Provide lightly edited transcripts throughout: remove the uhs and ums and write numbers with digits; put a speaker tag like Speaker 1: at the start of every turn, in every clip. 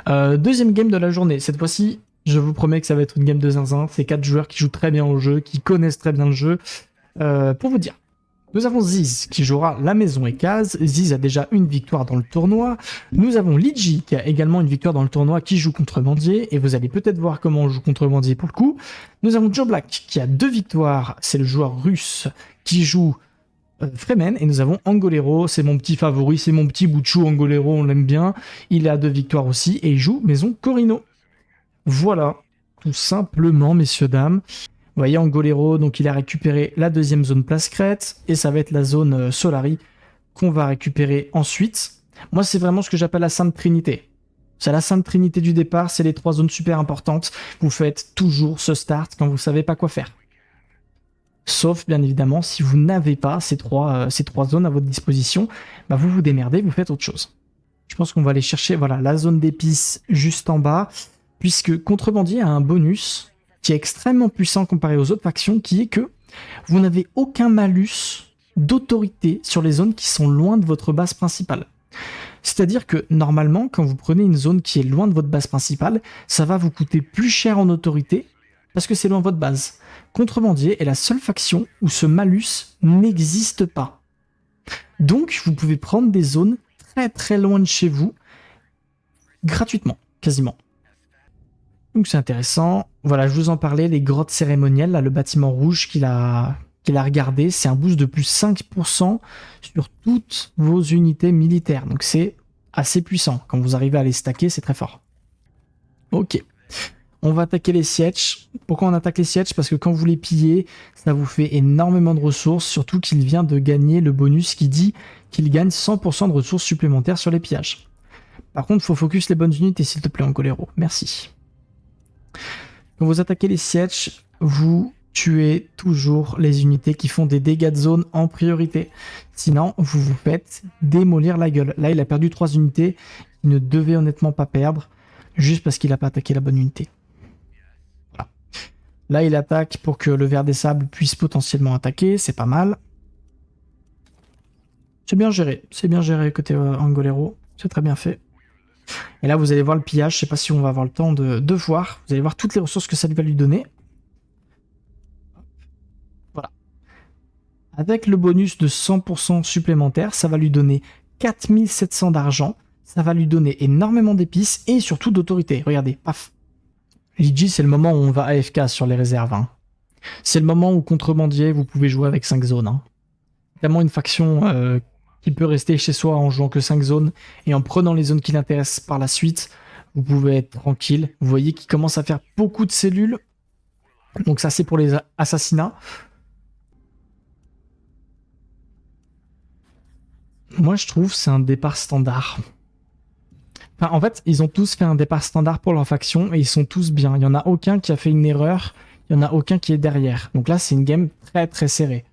Speaker 1: Deuxième game de la journée. Cette fois-ci, je vous promets que ça va être une game de zinzin. C'est 4 joueurs qui jouent très bien au jeu, qui connaissent très bien le jeu. Pour vous dire, nous avons Ziz qui jouera la maison et case. Ziz a déjà une victoire dans le tournoi. Nous avons Liji qui a également une victoire dans le tournoi qui joue Contrebandier. Et vous allez peut-être voir comment on joue Contrebandier pour le coup. Nous avons Joe Black qui a 2 victoires. C'est le joueur russe qui joue Fremen. Et nous avons Angolero. C'est mon petit favori. C'est mon petit bout de chou. Angolero, on l'aime bien. Il a 2 victoires aussi. Et il joue maison Corino. Voilà. Tout simplement, messieurs, dames. Vous voyez Angolero, donc il a récupéré la deuxième zone place crête, et ça va être la zone Solari qu'on va récupérer ensuite. Moi, c'est vraiment ce que j'appelle la Sainte Trinité. C'est la Sainte Trinité du départ, c'est les 3 zones super importantes. Vous faites toujours ce start quand vous savez pas quoi faire. Sauf, bien évidemment, si vous n'avez pas ces trois zones à votre disposition, bah vous vous démerdez, vous faites autre chose. Je pense qu'on va aller chercher voilà, la zone d'épices juste en bas, puisque Contrebandier a un bonus qui est extrêmement puissant comparé aux autres factions, qui est que vous n'avez aucun malus d'autorité sur les zones qui sont loin de votre base principale. C'est-à-dire que normalement, quand vous prenez une zone qui est loin de votre base principale, ça va vous coûter plus cher en autorité parce que c'est loin de votre base. Contrebandier est la seule faction où ce malus n'existe pas. Donc, vous pouvez prendre des zones très très loin de chez vous gratuitement, quasiment. Donc c'est intéressant. Voilà, je vous en parlais, les grottes cérémonielles, là, le bâtiment rouge qu'il a regardé, c'est un boost de plus 5% sur toutes vos unités militaires. Donc c'est assez puissant. Quand vous arrivez à les stacker, c'est très fort. Ok. On va attaquer les sièges. Pourquoi on attaque les sièges? Parce que quand vous les pillez, ça vous fait énormément de ressources, surtout qu'il vient de gagner le bonus qui dit qu'il gagne 100% de ressources supplémentaires sur les pillages. Par contre, il faut focus les bonnes unités, s'il te plaît, Angolero. Merci. Quand vous attaquez les sièges, vous tuez toujours les unités qui font des dégâts de zone en priorité. Sinon, vous vous faites démolir la gueule. Là, il a perdu 3 unités qu'il ne devait honnêtement pas perdre, juste parce qu'il n'a pas attaqué la bonne unité. Voilà. Là, il attaque pour que le ver des sables puisse potentiellement attaquer, c'est pas mal. C'est bien géré côté Angolero, c'est très bien fait. Et là, vous allez voir le pillage. Je sais pas si on va avoir le temps de voir. Vous allez voir toutes les ressources que ça va lui donner. Voilà. Avec le bonus de 100% supplémentaire, ça va lui donner 4700 d'argent. Ça va lui donner énormément d'épices et surtout d'autorité. Regardez, paf. Liji, c'est le moment où on va AFK sur les réserves. Hein. C'est le moment où Contrebandier, vous pouvez jouer avec 5 zones. Hein. Vraiment une faction qui peut rester chez soi en jouant que 5 zones et en prenant les zones qui l'intéressent par la suite, vous pouvez être tranquille. Vous voyez qu'il commence à faire beaucoup de cellules. Donc ça, c'est pour les assassinats. Moi, je trouve que c'est un départ standard. Enfin, en fait, ils ont tous fait un départ standard pour leur faction et ils sont tous bien. Il n'y en a aucun qui a fait une erreur. Il n'y en a aucun qui est derrière. Donc là, c'est une game très très serrée.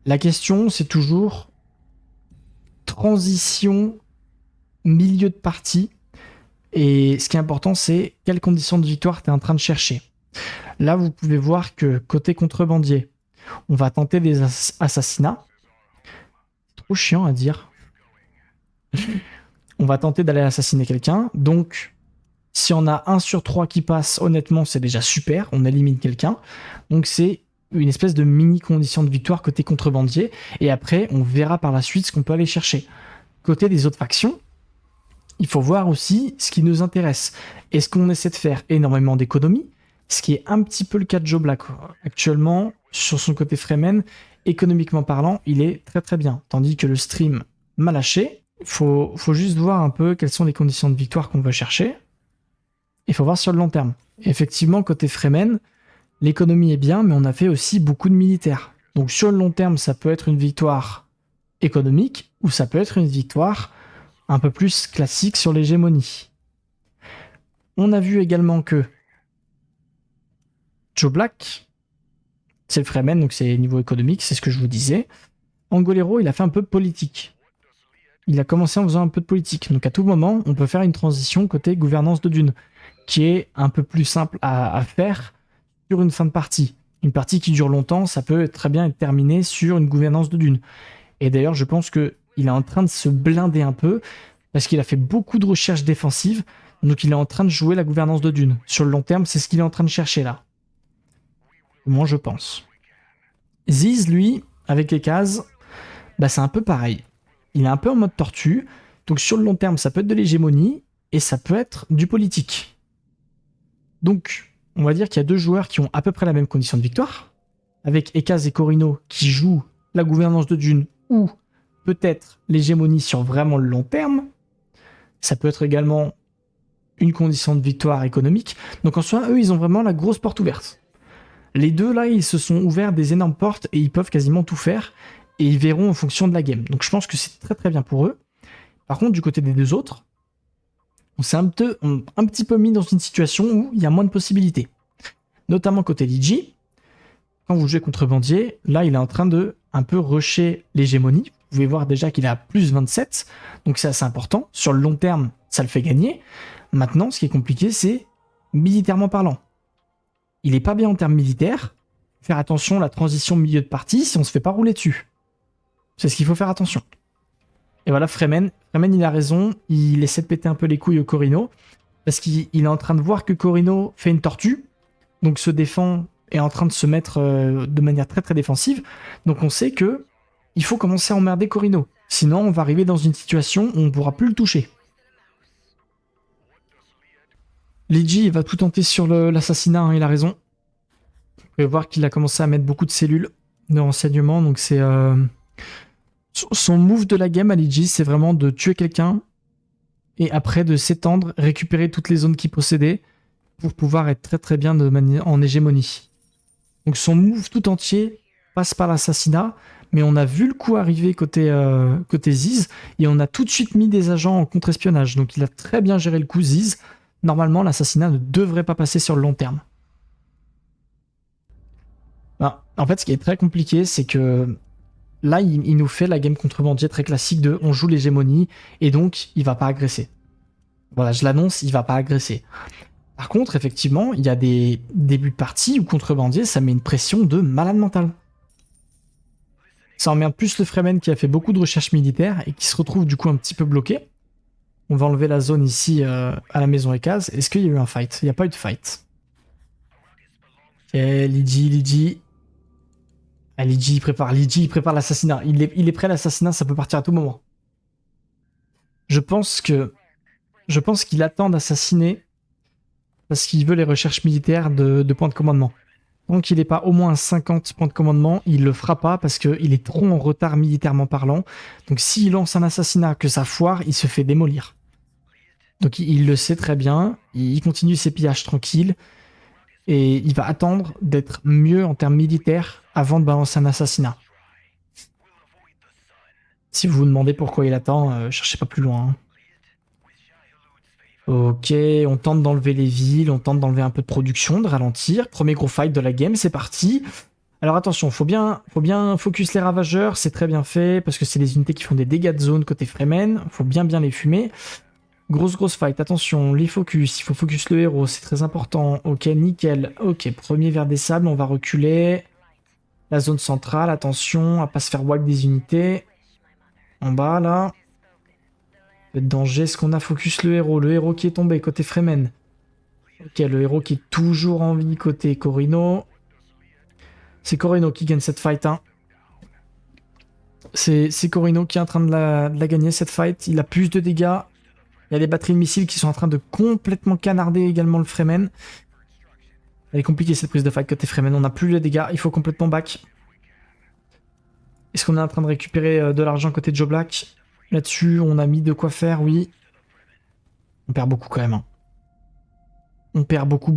Speaker 1: La question, c'est toujours transition, milieu de partie. Et ce qui est important, c'est quelles conditions de victoire tu es en train de chercher. Là, vous pouvez voir que côté Contrebandier, on va tenter des assassinats. Trop chiant à dire. On va tenter d'aller assassiner quelqu'un. Donc, si on a 1 sur 3 qui passe, honnêtement, c'est déjà super. On élimine quelqu'un. Donc, c'est une espèce de mini condition de victoire côté Contrebandier, et après on verra par la suite ce qu'on peut aller chercher. Côté des autres factions, il faut voir aussi ce qui nous intéresse. Est-ce qu'on essaie de faire énormément d'économies, ce qui est un petit peu le cas de Joe Black actuellement sur son côté Fremen, économiquement parlant, il est très très bien, tandis que le stream m'a lâché. Faut juste voir un peu quelles sont les conditions de victoire qu'on va chercher. Il faut voir sur le long terme. Et effectivement, côté Fremen, l'économie est bien, mais on a fait aussi beaucoup de militaires. Donc sur le long terme, ça peut être une victoire économique ou ça peut être une victoire un peu plus classique sur l'hégémonie. On a vu également que Joe Black, c'est le Fremen, donc c'est niveau économique, c'est ce que je vous disais. Angolero, il a fait un peu de politique. Il a commencé en faisant un peu de politique. Donc à tout moment, on peut faire une transition côté gouvernance de Dune, qui est un peu plus simple à faire sur une fin de partie. Une partie qui dure longtemps, ça peut très bien être terminé sur une gouvernance de Dune. Et d'ailleurs, je pense qu'il est en train de se blinder un peu parce qu'il a fait beaucoup de recherches défensives, donc il est en train de jouer la gouvernance de Dune. Sur le long terme, c'est ce qu'il est en train de chercher là. Moi, je pense. Ziz, lui, avec les cases, bah, c'est un peu pareil. Il est un peu en mode tortue, donc sur le long terme, ça peut être de l'hégémonie, et ça peut être du politique. Donc, on va dire qu'il y a deux joueurs qui ont à peu près la même condition de victoire, avec Ekaz et Corino qui jouent la gouvernance de Dune ou peut-être l'hégémonie sur vraiment le long terme. Ça peut être également une condition de victoire économique. Donc en soi, eux, ils ont vraiment la grosse porte ouverte. Les deux, là, ils se sont ouverts des énormes portes et ils peuvent quasiment tout faire et ils verront en fonction de la game. Donc je pense que c'est très très bien pour eux. Par contre, du côté des deux autres, on s'est un petit peu mis dans une situation où il y a moins de possibilités. Notamment côté Ligi, quand vous jouez contre Bandier, là, il est en train de un peu rusher l'hégémonie. Vous pouvez voir déjà qu'il est à plus 27, donc c'est assez important. Sur le long terme, ça le fait gagner. Maintenant, ce qui est compliqué, c'est militairement parlant. Il est pas bien en termes militaires. Faire attention à la transition milieu de partie si on se fait pas rouler dessus. C'est ce qu'il faut faire attention. Et voilà, Fremen, il a raison. Il essaie de péter un peu les couilles au Corino. Parce qu'il est en train de voir que Corino fait une tortue. Donc se défend et est en train de se mettre de manière très très défensive. Donc on sait que il faut commencer à emmerder Corino. Sinon, on va arriver dans une situation où on ne pourra plus le toucher. Ligi, il va tout tenter sur l'assassinat, hein, il a raison. Vous pouvez voir qu'il a commencé à mettre beaucoup de cellules de renseignement, donc c'est... Son move de la game à Ligi, c'est vraiment de tuer quelqu'un et après de s'étendre, récupérer toutes les zones qu'il possédait pour pouvoir être très très bien en hégémonie. Donc son move tout entier passe par l'assassinat, mais on a vu le coup arriver côté Ziz et on a tout de suite mis des agents en contre-espionnage. Donc il a très bien géré le coup Ziz. Normalement, l'assassinat ne devrait pas passer sur le long terme. Ben, en fait, ce qui est très compliqué, c'est que là, il nous fait la game contrebandier très classique de on joue l'hégémonie et donc il va pas agresser. Voilà, je l'annonce, il va pas agresser. Par contre, effectivement, il y a des débuts de partie où contrebandier, ça met une pression de malade mental. Ça emmerde plus le Fremen qui a fait beaucoup de recherches militaires et qui se retrouve du coup un petit peu bloqué. On va enlever la zone ici à la maison Ekaz. Est-ce qu'il y a eu un fight? Il n'y a pas eu de fight. Ok, Ligi. Ah, Ligi, il prépare l'assassinat. Il est prêt à l'assassinat, ça peut partir à tout moment. Je pense qu'il attend d'assassiner parce qu'il veut les recherches militaires de points de commandement. Tant qu'il n'est pas au moins à 50 points de commandement, il le fera pas parce qu'il est trop en retard militairement parlant. Donc s'il lance un assassinat, que ça foire, il se fait démolir. Donc il le sait très bien, il continue ses pillages tranquilles, et il va attendre d'être mieux en termes militaires avant de balancer un assassinat. Si vous vous demandez pourquoi il attend, cherchez pas plus loin. Hein. Ok, on tente d'enlever les villes, on tente d'enlever un peu de production, de ralentir. Premier gros fight de la game, c'est parti. Alors attention, faut bien focus les ravageurs, c'est très bien fait, parce que c'est les unités qui font des dégâts de zone côté Fremen, faut bien les fumer. Grosse fight, attention, les focus, il faut focus le héros, c'est très important. Ok, nickel. Ok, premier vers des sables, on va reculer. La zone centrale, attention à pas se faire wipe des unités. En bas, là. Peut-être danger, est-ce qu'on a focus le héros qui est tombé côté Fremen. Ok, le héros qui est toujours en vie côté Corino. C'est Corino qui gagne cette fight, hein. C'est Corino qui est en train de la gagner cette fight. Il a plus de dégâts. Il y a des batteries de missiles qui sont en train de complètement canarder également le Fremen. Elle est compliquée cette prise de fight côté Fremen. On n'a plus les dégâts. Il faut complètement back. Est-ce qu'on est en train de récupérer de l'argent côté Joe Black? Là-dessus, on a mis de quoi faire, oui. On perd beaucoup quand même. Hein. On perd beaucoup.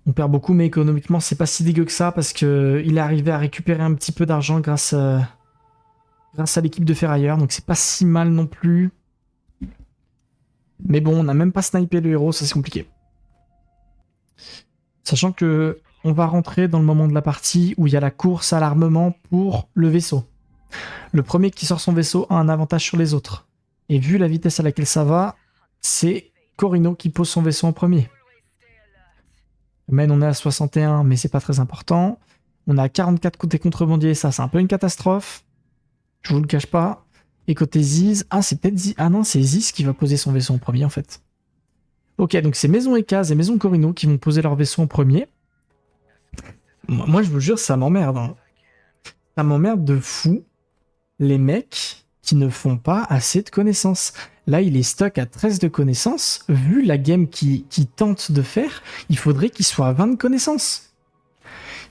Speaker 1: On perd beaucoup, mais économiquement, c'est pas si dégueu que ça parce qu'il est arrivé à récupérer un petit peu d'argent grâce à l'équipe de Ferrailleur, donc c'est pas si mal non plus. Mais bon, on n'a même pas snipé le héros, ça c'est compliqué. Sachant que on va rentrer dans le moment de la partie où il y a la course à l'armement pour le vaisseau. Le premier qui sort son vaisseau a un avantage sur les autres. Et vu la vitesse à laquelle ça va, c'est Corino qui pose son vaisseau en premier. On est à 61, mais c'est pas très important. On a 44 côté contrebandier, ça c'est un peu une catastrophe. Je vous le cache pas. Et côté Ziz, ah c'est peut-être Ziz, ah non c'est Ziz qui va poser son vaisseau en premier en fait. Ok, donc c'est Maison Ekaz et Maison Corino qui vont poser leur vaisseau en premier. Moi je vous jure, ça m'emmerde. Hein. Ça m'emmerde de fou les mecs qui ne font pas assez de connaissances. Là, il est stock à 13 de connaissances. Vu la game qui tente de faire, il faudrait qu'il soit à 20 de connaissances.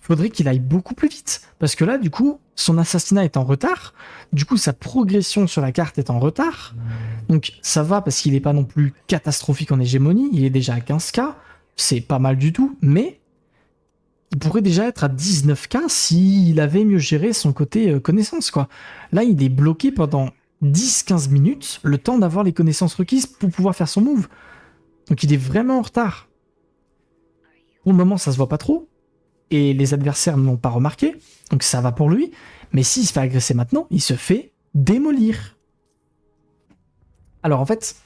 Speaker 1: Il faudrait qu'il aille beaucoup plus vite. Parce que là, du coup, son assassinat est en retard. Du coup, sa progression sur la carte est en retard. Donc, ça va parce qu'il n'est pas non plus catastrophique en hégémonie. Il est déjà à 15k. C'est pas mal du tout. Mais il pourrait déjà être à 19k s'il avait mieux géré son côté connaissance, quoi. Là, il est bloqué pendant 10-15 minutes, le temps d'avoir les connaissances requises pour pouvoir faire son move. Donc il est vraiment en retard. Pour le moment, ça se voit pas trop. Et les adversaires ne l'ont pas remarqué. Donc ça va pour lui. Mais s'il se fait agresser maintenant, il se fait démolir. Alors en fait,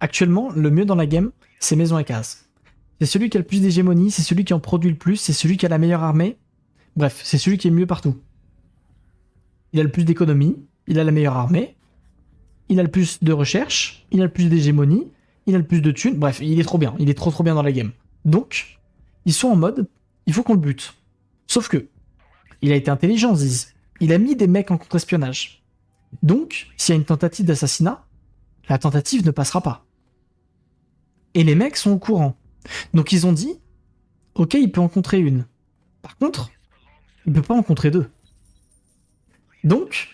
Speaker 1: actuellement, le mieux dans la game, c'est Maison Ekaz. C'est celui qui a le plus d'hégémonie, c'est celui qui en produit le plus, c'est celui qui a la meilleure armée. Bref, c'est celui qui est mieux partout. Il a le plus d'économie, il a la meilleure armée, il a le plus de recherche, il a le plus d'hégémonie, il a le plus de thunes. Bref, il est trop bien, il est trop bien dans la game. Donc, ils sont en mode, il faut qu'on le bute. Sauf que, il a été intelligent, Ziz. Il a mis des mecs en contre-espionnage. Donc, s'il y a une tentative d'assassinat, la tentative ne passera pas. Et les mecs sont au courant. Donc ils ont dit, ok, il peut en contrer une. Par contre, il peut pas en contrer deux. Donc,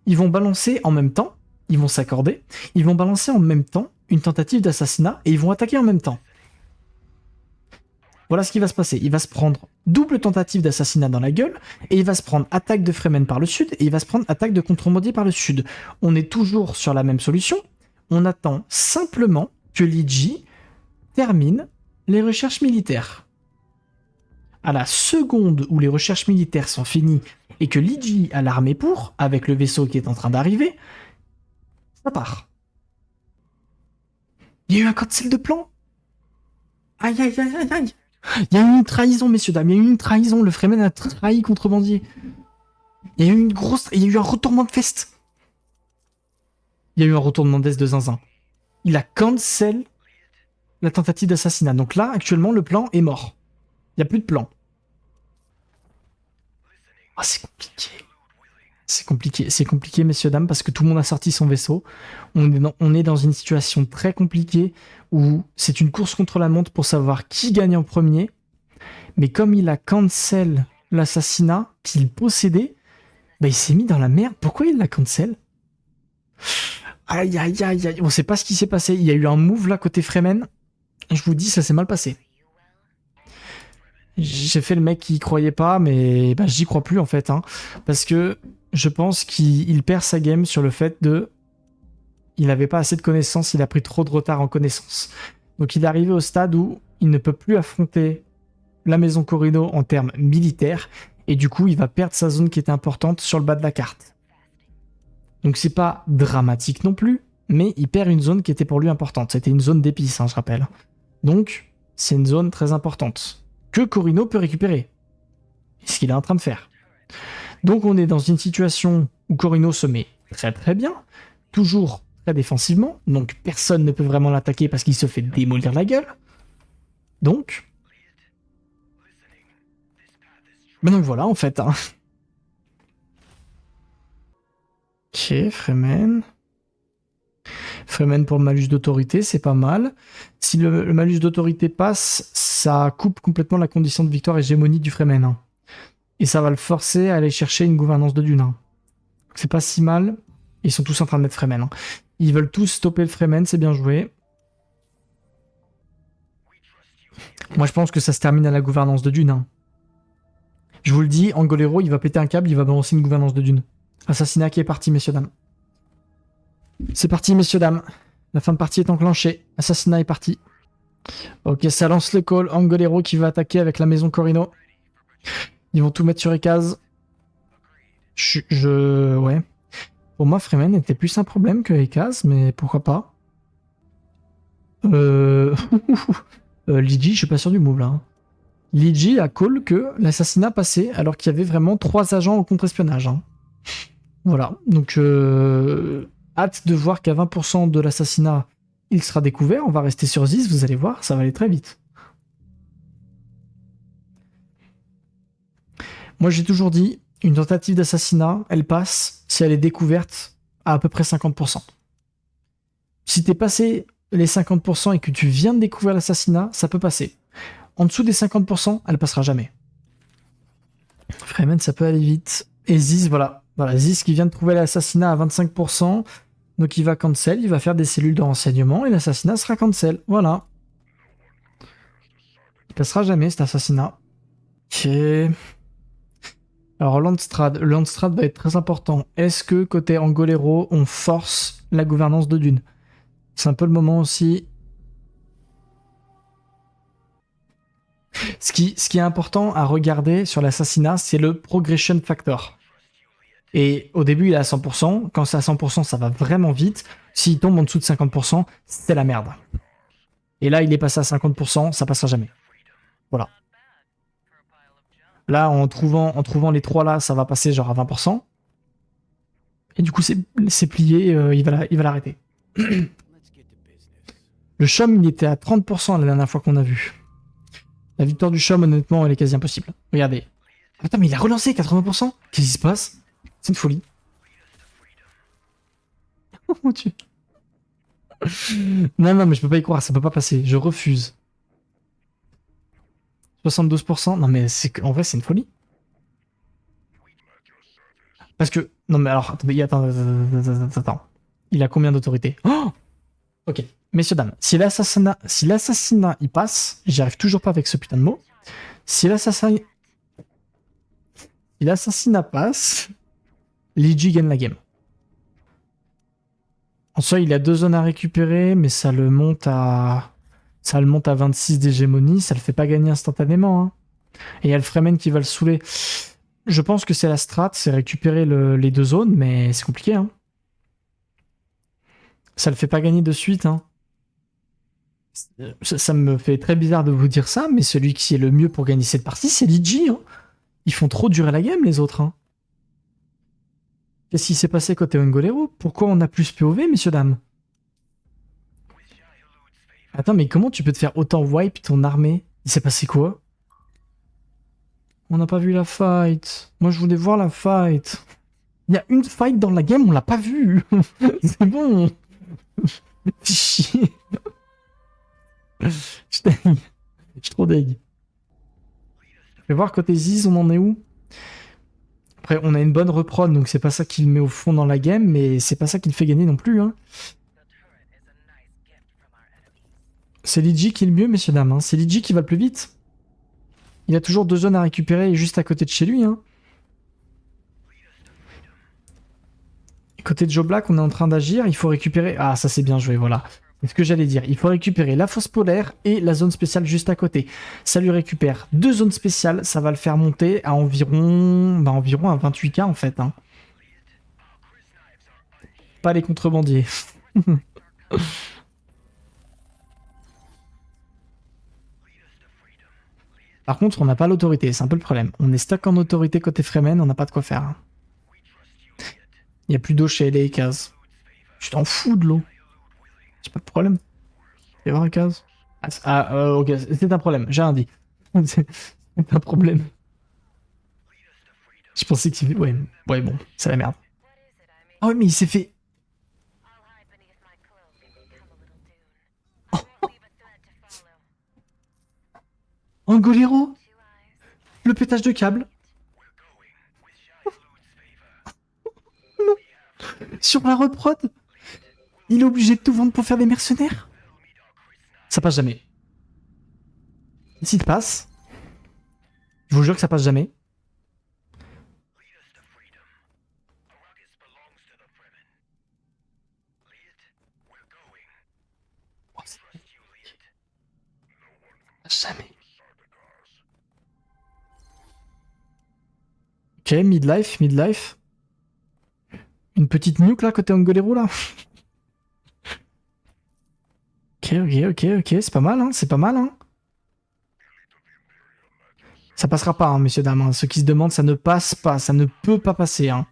Speaker 1: ils vont balancer en même temps, ils vont s'accorder, ils vont balancer en même temps une tentative d'assassinat et ils vont attaquer en même temps. Voilà ce qui va se passer. Il va se prendre double tentative d'assassinat dans la gueule et il va se prendre attaque de Fremen par le sud et il va se prendre attaque de contrebandier par le sud. On est toujours sur la même solution. On attend simplement que Liji termine les recherches militaires. À la seconde où les recherches militaires sont finies et que Liji a l'armée pour, avec le vaisseau qui est en train d'arriver, ça part. Il y a eu un cancel de plan. Aïe aïe aïe aïe aïe. Il y a eu une trahison, messieurs dames. Il y a eu une trahison. Le Fremen a trahi contrebandier. Il y a eu une grosse... Il y a eu un retournement de veste. Il y a eu un retournement de veste de zinzin. Il a cancel la tentative d'assassinat. Donc là, actuellement, le plan est mort. Il n'y a plus de plan. Ah, c'est compliqué. C'est compliqué, messieurs, dames, parce que tout le monde a sorti son vaisseau. On est dans une situation très compliquée où c'est une course contre la montre pour savoir qui gagne en premier. Mais comme il a cancel l'assassinat qu'il possédait, bah il s'est mis dans la merde. Pourquoi il l'a cancel? Aïe, aïe, aïe, aïe. On sait pas ce qui s'est passé. Il y a eu un move là côté Fremen. Je vous dis, ça s'est mal passé. J'ai fait le mec qui y croyait pas, mais bah, j'y crois plus en fait. Hein, parce que je pense qu'il perd sa game sur le fait de... Il n'avait pas assez de connaissances, il a pris trop de retard en connaissances. Donc il est arrivé au stade où il ne peut plus affronter la maison Corino en termes militaires, et du coup il va perdre sa zone qui était importante sur le bas de la carte. Donc c'est pas dramatique non plus, mais il perd une zone qui était pour lui importante. C'était une zone d'épices, hein, je rappelle. Donc c'est une zone très importante que Corino peut récupérer. C'est ce qu'il est en train de faire. Donc on est dans une situation où Corino se met très très bien, toujours très défensivement, donc personne ne peut vraiment l'attaquer parce qu'il se fait démolir la gueule. Donc... Mais donc voilà en fait. Hein. Ok, Fremen. Fremen pour le malus d'autorité, c'est pas mal. Si le malus d'autorité passe, ça coupe complètement la condition de victoire hégémonique du Fremen. Hein. Et ça va le forcer à aller chercher une gouvernance de dune. Hein. C'est pas si mal. Ils sont tous en train de mettre Fremen. Hein. Ils veulent tous stopper le Fremen, c'est bien joué. Moi je pense que ça se termine à la gouvernance de dune. Hein. Je vous le dis, Angolero, il va péter un câble, il va balancer une gouvernance de dune. Assassinat qui est parti, messieurs, dames. C'est parti, messieurs, dames. La fin de partie est enclenchée. Assassinat est parti. Ok, ça lance le call. Angolero qui va attaquer avec la maison Corino. Ils vont tout mettre sur Ekaz. Ouais. Pour moi, Fremen était plus un problème que Ekaz, mais pourquoi pas. Liji, je suis pas sûr du move là. Hein. Liji a call que l'assassinat passait alors qu'il y avait vraiment 3 agents au contre-espionnage. Hein. Voilà, donc hâte de voir qu'à 20% de l'assassinat, il sera découvert. On va rester sur 10, vous allez voir, ça va aller très vite. Moi, j'ai toujours dit, une tentative d'assassinat, elle passe si elle est découverte à peu près 50%. Si t'es passé les 50% et que tu viens de découvrir l'assassinat, ça peut passer. En dessous des 50%, elle passera jamais. Freeman, ça peut aller vite. Et Ziz, voilà. Voilà, Ziz qui vient de trouver l'assassinat à 25%. Donc il va cancel, il va faire des cellules de renseignement et l'assassinat sera cancel. Voilà. Il passera jamais cet assassinat. Ok. Alors Landstrad va être très important. Est-ce que côté Angolero, on force la gouvernance de Dune? C'est un peu le moment aussi. Ce qui est important à regarder sur l'assassinat, c'est le progression factor. Et au début, il est à 100%. Quand c'est à 100%, ça va vraiment vite. S'il tombe en dessous de 50%, c'est la merde. Et là, il est passé à 50%, ça passera jamais. Voilà. Là, en trouvant les trois là, ça va passer genre à 20%. Et du coup, c'est plié, il va l'arrêter. Le Chum, il était à 30% la dernière fois qu'on a vu. La victoire du Chum, honnêtement, elle est quasi impossible. Regardez. Attends, mais il a relancé 80%. Qu'est-ce qui se passe? C'est une folie. Oh mon dieu. Non, mais je peux pas y croire, ça peut pas passer. Je refuse. 72%. Non, mais en vrai, c'est une folie. Parce que. Non, mais alors, attends. Il a combien d'autorité? Oh, ok. Messieurs, dames, si l'assassinat il passe, j'y arrive toujours pas avec ce putain de mot. Si l'assassinat passe, Liji gagne la game. En soi, il a 2 zones à récupérer, mais ça le monte à 26 d'hégémonie, ça le fait pas gagner instantanément. Hein. Et il y a le Fremen qui va le saouler. Je pense que c'est la strat, c'est récupérer les 2 zones, mais c'est compliqué. Hein. Ça le fait pas gagner de suite. Hein. Ça me fait très bizarre de vous dire ça, mais celui qui est le mieux pour gagner cette partie, c'est Liji. Hein. Ils font trop durer la game, les autres. Hein. Qu'est-ce qui s'est passé côté Ongolero? Pourquoi on a plus POV, messieurs, dames? Attends, mais comment tu peux te faire autant wipe ton armée? Il s'est passé quoi? On n'a pas vu la fight. Moi, je voulais voir la fight. Il y a une fight dans la game, on l'a pas vue. C'est bon. Chier. Je suis trop deg. Je vais voir côté Ziz, on en est où? Après, on a une bonne reprod, donc c'est pas ça qui le met au fond dans la game, mais c'est pas ça qui le fait gagner non plus. Hein. C'est Liji qui est le mieux, messieurs, dames. Hein. C'est Liji qui va le plus vite. Il a toujours 2 zones à récupérer juste à côté de chez lui. Hein. Côté de Joe Black, on est en train d'agir. Il faut récupérer... Ah, ça c'est bien joué, voilà. C'est ce que j'allais dire. Il faut récupérer la fosse polaire et la zone spéciale juste à côté. Ça lui récupère 2 zones spéciales. Ça va le faire monter à environ à 28K en fait. Hein. Pas les contrebandiers. Par contre, on n'a pas l'autorité. C'est un peu le problème. On est stuck en autorité côté Fremen. On n'a pas de quoi faire. Hein. Il n'y a plus d'eau chez les cases. Tu t'en fous de l'eau. C'est pas de problème. Il y avoir un case. Ok, c'est un problème. J'ai rien dit. C'est un problème. Je pensais qu'il... Ouais, bon, c'est la merde. Ah ouais, mais il s'est fait... Oh, Angolero. Le pétage de câble. Non. Sur la reprod. Il est obligé de tout vendre pour faire des mercenaires. Ça passe jamais. S'il passe, je vous jure que ça passe jamais. Oh, jamais. Ok, midlife. Une petite nuke là, côté Angolero là. Ok, c'est pas mal, hein, c'est pas mal, hein. Ça passera pas, hein, messieurs, dames. Hein. Ceux qui se demandent, ça ne passe pas, ça ne peut pas passer, hein.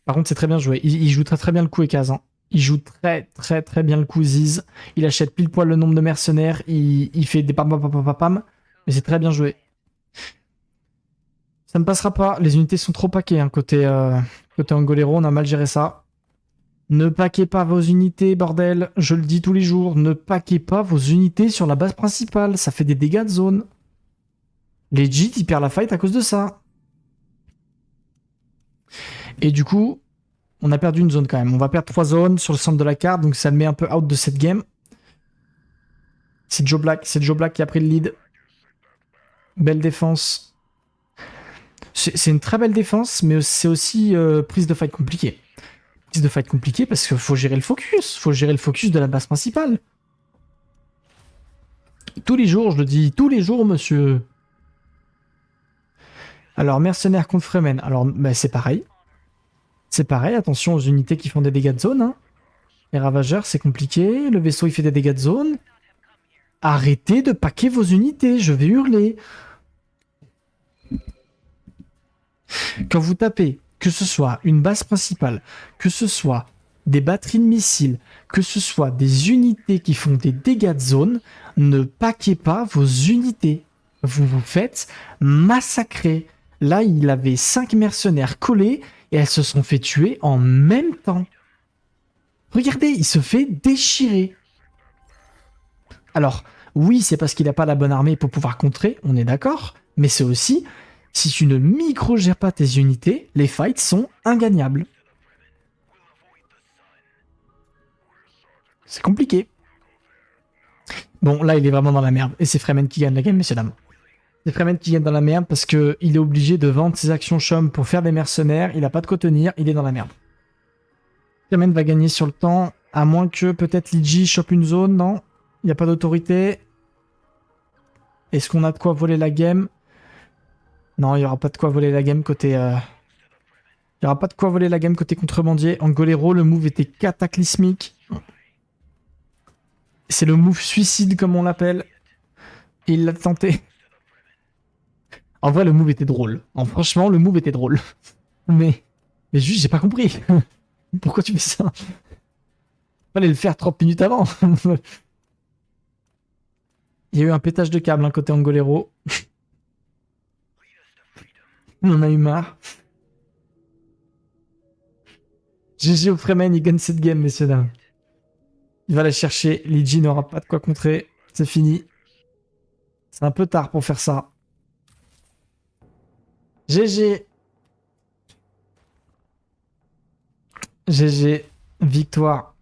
Speaker 1: Par contre, c'est très bien joué. Il joue très très bien le coup Ekaz. Hein. Il joue très très très bien le coup Ziz. Il achète pile poil le nombre de mercenaires. Il fait des pam pam pam pam pam pam. Mais c'est très bien joué. Ça ne passera pas. Les unités sont trop paquées. Hein. Côté Angolero, on a mal géré ça. Ne paquez pas vos unités, bordel. Je le dis tous les jours. Ne paquez pas vos unités sur la base principale. Ça fait des dégâts de zone. Legit, il perd la fight à cause de ça. Et du coup, on a perdu une zone quand même. On va perdre 3 zones sur le centre de la carte, donc ça le met un peu out de cette game. C'est Joe Black qui a pris le lead. Belle défense. C'est une très belle défense, mais c'est aussi prise de fight compliquée. Prise de fight compliquée parce qu'il faut gérer le focus. Faut gérer le focus de la base principale. Tous les jours, je le dis, tous les jours, monsieur. Alors, mercenaire contre Fremen. Alors, bah, c'est pareil. C'est pareil, attention aux unités qui font des dégâts de zone. Hein. Les ravageurs, c'est compliqué. Le vaisseau, il fait des dégâts de zone. Arrêtez de paquer vos unités, je vais hurler. Quand vous tapez, que ce soit une base principale, que ce soit des batteries de missiles, que ce soit des unités qui font des dégâts de zone, ne paquez pas vos unités. Vous vous faites massacrer. Là, il avait 5 mercenaires collés et elles se sont fait tuer en même temps. Regardez, il se fait déchirer. Alors, oui, c'est parce qu'il n'a pas la bonne armée pour pouvoir contrer, on est d'accord, mais c'est aussi, si tu ne micro-gères pas tes unités, les fights sont ingagnables. C'est compliqué. Bon, là, il est vraiment dans la merde, et c'est Fremen qui gagne la game, messieurs dames. C'est Fremen qui gagne dans la merde parce qu'il est obligé de vendre ses actions chum pour faire des mercenaires, il n'a pas de quoi tenir, il est dans la merde. Fremen va gagner sur le temps, à moins que peut-être Ligi chope une zone, non? Il n'y a pas d'autorité. Est-ce qu'on a de quoi voler la game? Non, il n'y aura pas de quoi voler la game côté... Il n'y aura pas de quoi voler la game côté contrebandier. Angolero, le move était cataclysmique. C'est le move suicide, comme on l'appelle. Et il l'a tenté. En vrai, le move était drôle. Franchement, le move était drôle. Mais juste, j'ai pas compris. Pourquoi tu fais ça? Fallait le faire 30 minutes avant. Il y a eu un pétage de câble, côté Angolero. On en a eu marre. GG au Fremen, il gagne cette game, messieurs dames. Il va la chercher. Ligi n'aura pas de quoi contrer. C'est fini. C'est un peu tard pour faire ça. GG. GG. Victoire.